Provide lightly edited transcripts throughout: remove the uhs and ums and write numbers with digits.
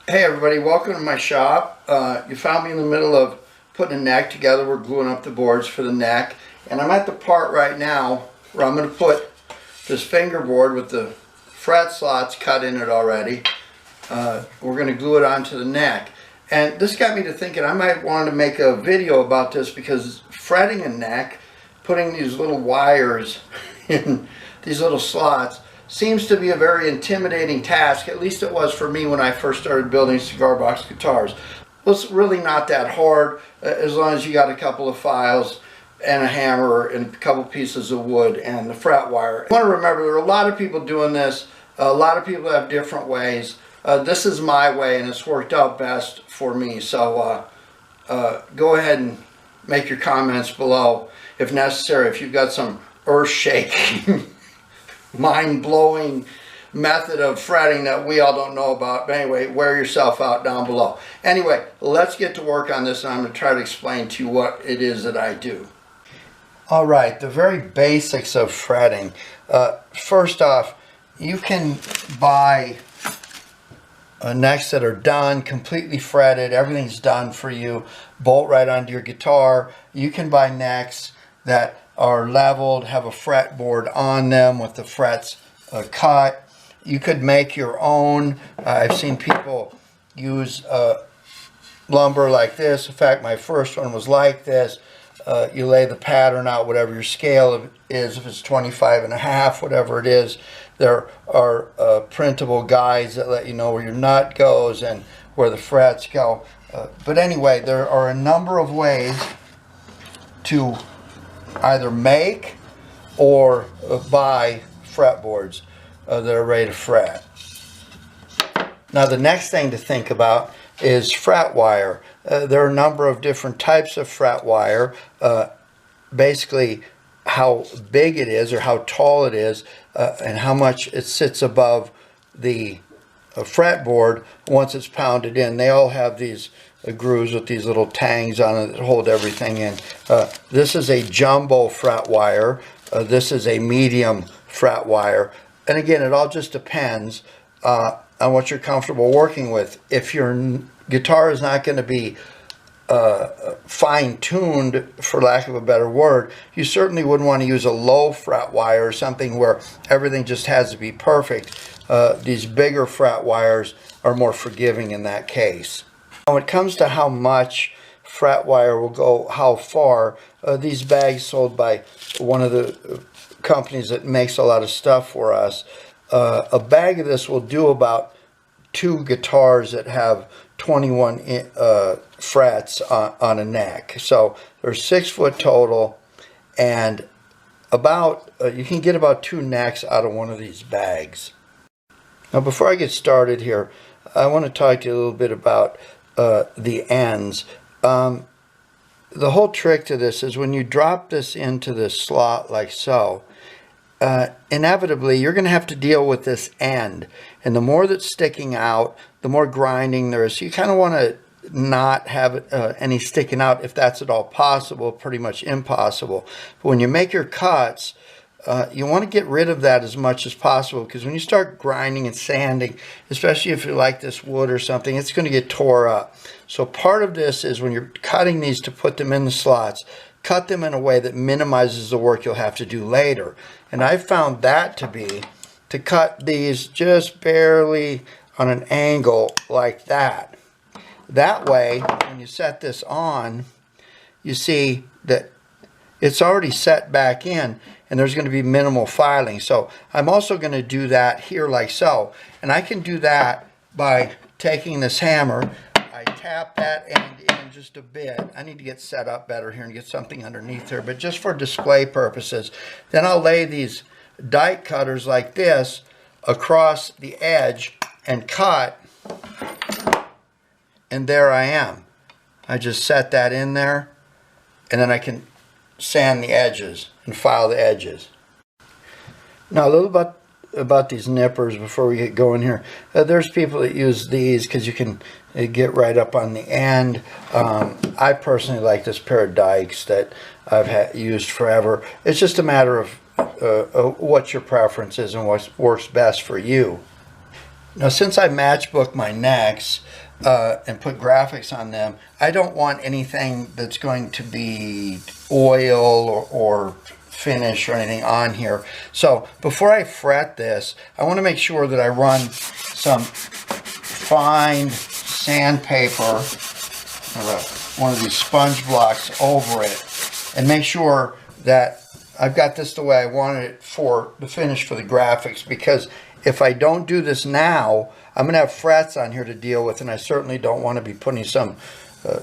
Hey everybody, welcome to my shop. You found me in the middle of putting a neck together. We're gluing up the boards for the neck. And I'm at the part right now where I'm going to put this fingerboard with the fret slots cut in it already. We're going to glue it onto the neck. And this got me to thinking I might want to make a video about this because fretting a neck, putting these little wires in these little slots, seems to be a very intimidating task. At least it was for me when I first started building cigar box guitars. Well, it's really not that hard as long as you got a couple of files and a hammer and a couple pieces of wood and the fret wire. I want to remember there are a lot of people doing this. A lot of people have different ways. This is my way and it's worked out best for me. So go ahead and make your comments below if necessary. If you've got some earth-shaking mind-blowing method of fretting that we all don't know about. But anyway, wear yourself out down below. Anyway, let's get to work on this and I'm going to try to explain to you what it is that I do. Alright, the very basics of fretting. First off, you can buy necks that are done, completely fretted, everything's done for you, bolt right onto your guitar. You can buy necks that are leveled, have a fretboard on them with the frets cut. You could make your own. I've seen people use lumber like this. In fact, my first one was like this. You lay the pattern out, whatever your scale is, if it's 25.5, whatever it is. There are printable guides that let you know where your nut goes and where the frets go. But anyway, there are a number of ways to either make or buy fretboards that are ready to fret. Now the next thing to think about is fret wire. There are a number of different types of fret wire. Basically how big it is or how tall it is and how much it sits above the fretboard once it's pounded in. They all have these grooves with these little tangs on it that hold everything in. This is a jumbo fret wire. This is a medium fret wire. And again, it all just depends on what you're comfortable working with. If your guitar is not going to be fine-tuned, for lack of a better word, you certainly wouldn't want to use a low fret wire or something where everything just has to be perfect. These bigger fret wires are more forgiving in that case. When it comes to how much fret wire will go how far, these bags sold by one of the companies that makes a lot of stuff for us, a bag of this will do about 2 guitars that have 21 frets on a neck. So there's 6 foot total, and about you can get about 2 necks out of one of these bags. Now before I get started here, I want to talk to you a little bit about the ends. The whole trick to this is when you drop this into this slot like so, inevitably you're going to have to deal with this end, and the more that's sticking out, the more grinding there is. So you kind of want to not have any sticking out if that's at all possible. Pretty much impossible. But when you make your cuts, you want to get rid of that as much as possible, because when you start grinding and sanding, especially if you like this wood or something, it's going to get tore up. So part of this is when you're cutting these to put them in the slots, cut them in a way that minimizes the work you'll have to do later. And I've found that to be to cut these just barely on an angle like that. That way, when you set this on, you see that it's already set back in, and there's going to be minimal filing. So I'm also going to do that here like so. And I can do that by taking this hammer. I tap that end in just a bit. I need to get set up better here and get something underneath here, but just for display purposes. Then I'll lay these die cutters like this across the edge and cut, and there I am. I just set that in there, and then I can sand the edges and file the edges. Now a little about these nippers before we get going here. There's people that use these because you can get right up on the end. I personally like this pair of dikes that I've used forever. It's just a matter of what your preference is and what works best for you. Now, since I matchbook my necks and put graphics on them, I don't want anything that's going to be oil or finish or anything on here. So before I fret this, I want to make sure that I run some fine sandpaper, or one of these sponge blocks, over it, and make sure that I've got this the way I wanted it for the finish for the graphics, because if I don't do this now, I'm going to have frets on here to deal with, and I certainly don't want to be putting some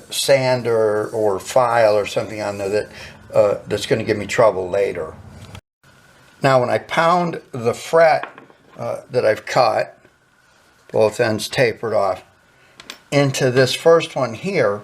sand or file or something on there that's going to give me trouble later. Now, when I pound the fret that I've cut, both ends tapered off, into this first one here,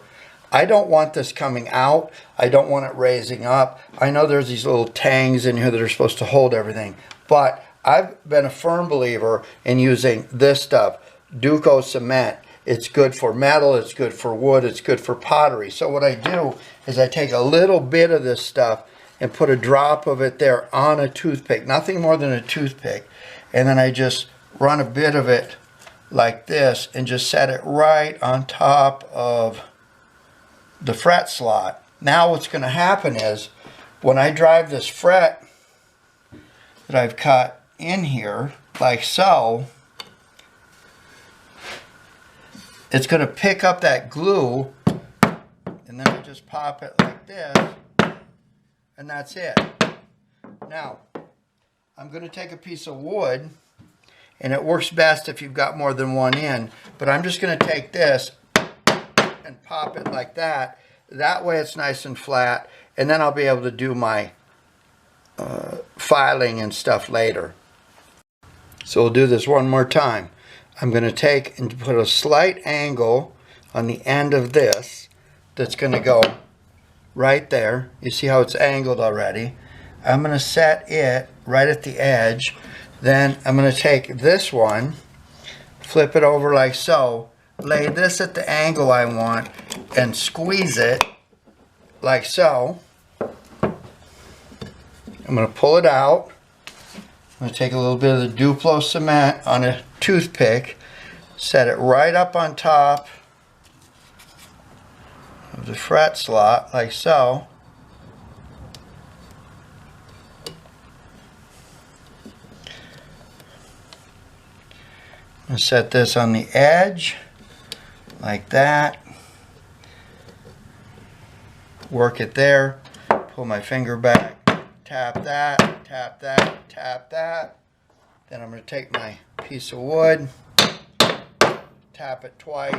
I don't want this coming out. I don't want it raising up. I know there's these little tangs in here that are supposed to hold everything, but I've been a firm believer in using this stuff, Duco cement. It's good for metal, it's good for wood, it's good for pottery. So what I do is I take a little bit of this stuff and put a drop of it there on a toothpick, nothing more than a toothpick, and then I just run a bit of it like this and just set it right on top of the fret slot. Now what's going to happen is when I drive this fret that I've cut in here like so, it's going to pick up that glue, and then I just pop it like this, and that's it. Now I'm going to take a piece of wood, and it works best if you've got more than one in, but I'm just going to take this and pop it like that. That way it's nice and flat, and then I'll be able to do my filing and stuff later. So we'll do this one more time. I'm going to take and put a slight angle on the end of this that's going to go right there. You see how it's angled already. I'm going to set it right at the edge. Then I'm going to take this one, flip it over like so, lay this at the angle I want, and squeeze it like so. I'm going to pull it out. I'm going to take a little bit of the Duplo cement on a toothpick, set it right up on top of the fret slot like so. And set this on the edge like that. Work it there. Pull my finger back. Tap that, tap that, tap that. Then I'm going to take my piece of wood, tap it twice.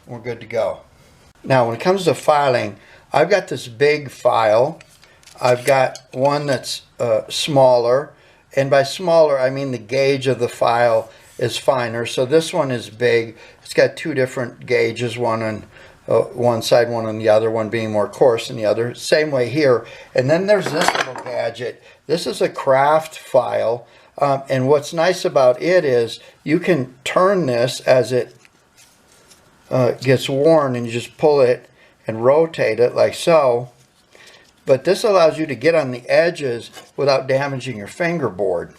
We're good to go. Now when it comes to filing, I've got this big file. I've got one that's smaller, and by smaller I mean the gauge of the file is finer. So this one is big. It's got two different gauges, one on one side, one on the other, one being more coarse than the other. Same way here. And then there's this little gadget. This is a craft file, and what's nice about it is you can turn this as it gets worn, and you just pull it and rotate it like so. But this allows you to get on the edges without damaging your fingerboard.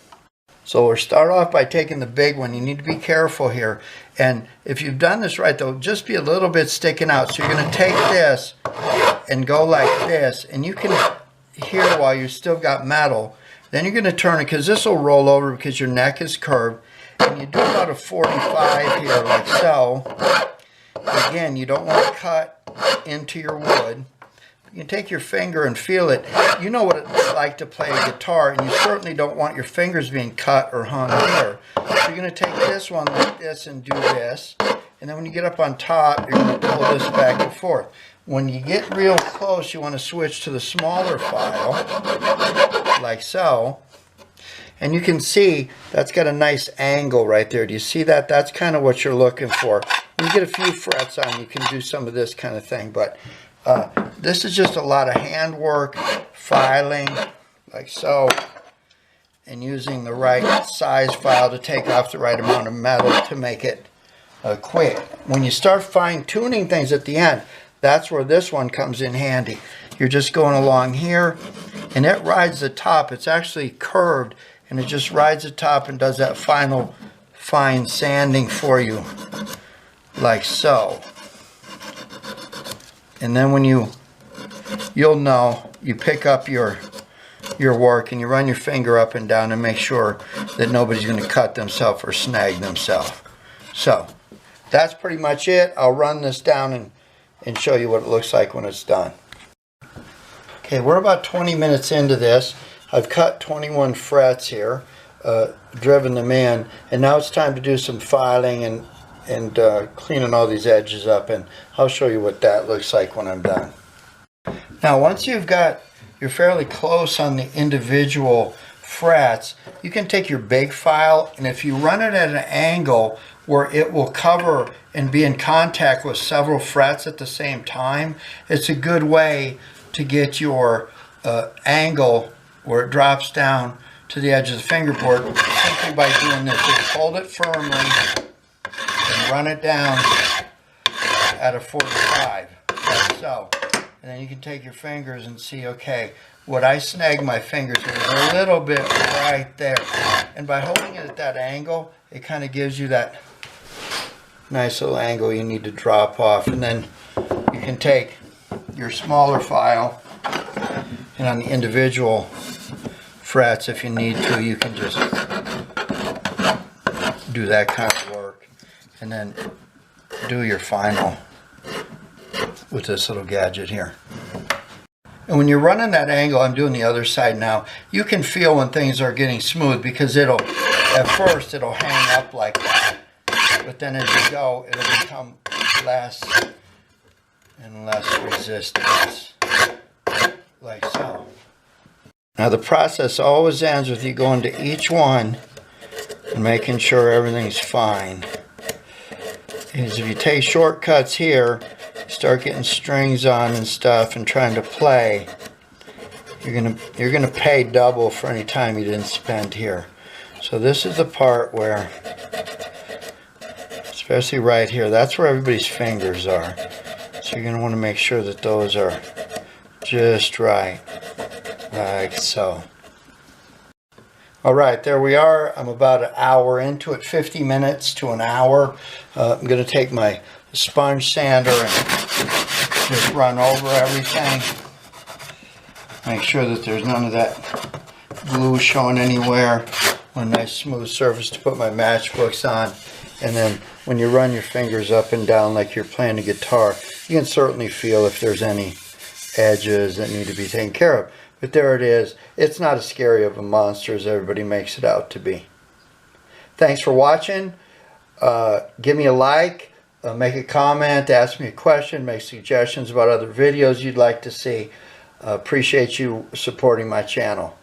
So we'll start off by taking the big one. You need to be careful here. And if you've done this right, they'll just be a little bit sticking out. So you're going to take this and go like this. And you can hear while you've still got metal. Then you're going to turn it, because this will roll over because your neck is curved. And you do about a 45 here like so. Again, you don't want to cut into your wood. You can take your finger and feel it. You know what it's like to play a guitar, and you certainly don't want your fingers being cut or hung there. So you're going to take this one like this and do this. And then when you get up on top, you're going to pull this back and forth. When you get real close, you want to switch to the smaller file, like so. And you can see that's got a nice angle right there. Do you see that? That's kind of what you're looking for. When you get a few frets on, you can do some of this kind of thing. But this is just a lot of handwork, filing, like so, and using the right size file to take off the right amount of metal to make it quick. When you start fine-tuning things at the end, that's where this one comes in handy. You're just going along here, and it rides the top. It's actually curved, and it just rides the top and does that final fine sanding for you, like so. And then when you'll know, you pick up your work and you run your finger up and down and make sure that nobody's going to cut themselves or snag themselves. So that's pretty much it. I'll run this down and show you what it looks like when it's done. Okay, we're about 20 minutes into this. I've cut 21 frets here, driven them in, and now it's time to do some filing and cleaning all these edges up, and I'll show you what that looks like when I'm done. Now once you're fairly close on the individual frets, you can take your big file, and if you run it at an angle where it will cover and be in contact with several frets at the same time, it's a good way to get your angle where it drops down to the edge of the fingerboard simply by doing this. Just hold it firmly and run it down at a 45, like so. And then you can take your fingers and see, okay, what I snagged my fingers with a little bit right there. And by holding it at that angle, it kind of gives you that nice little angle you need to drop off. And then you can take your smaller file, and on the individual frets, if you need to, you can just do that kind of work and then do your final with this little gadget here. And when you're running that angle, I'm doing the other side now, you can feel when things are getting smooth, because at first it'll hang up like that, but then as you go, it'll become less and less resistance, like so. Now the process always ends with you going to each one and making sure everything's fine. Because if you take shortcuts here, start getting strings on and stuff and trying to play, you're gonna pay double for any time you didn't spend here. So this is the part where, especially right here, that's where everybody's fingers are. So you're gonna want to make sure that those are just right, like so. Alright, there we are. I'm about an hour into it, 50 minutes to an hour. I'm going to take my sponge sander and just run over everything. Make sure that there's none of that glue showing anywhere. A nice smooth surface to put my matchbooks on. And then when you run your fingers up and down like you're playing a guitar, you can certainly feel if there's any edges that need to be taken care of. But there it is. It's not as scary of a monster as everybody makes it out to be. Thanks for watching. Give me a like, make a comment, ask me a question, make suggestions about other videos you'd like to see. Appreciate you supporting my channel.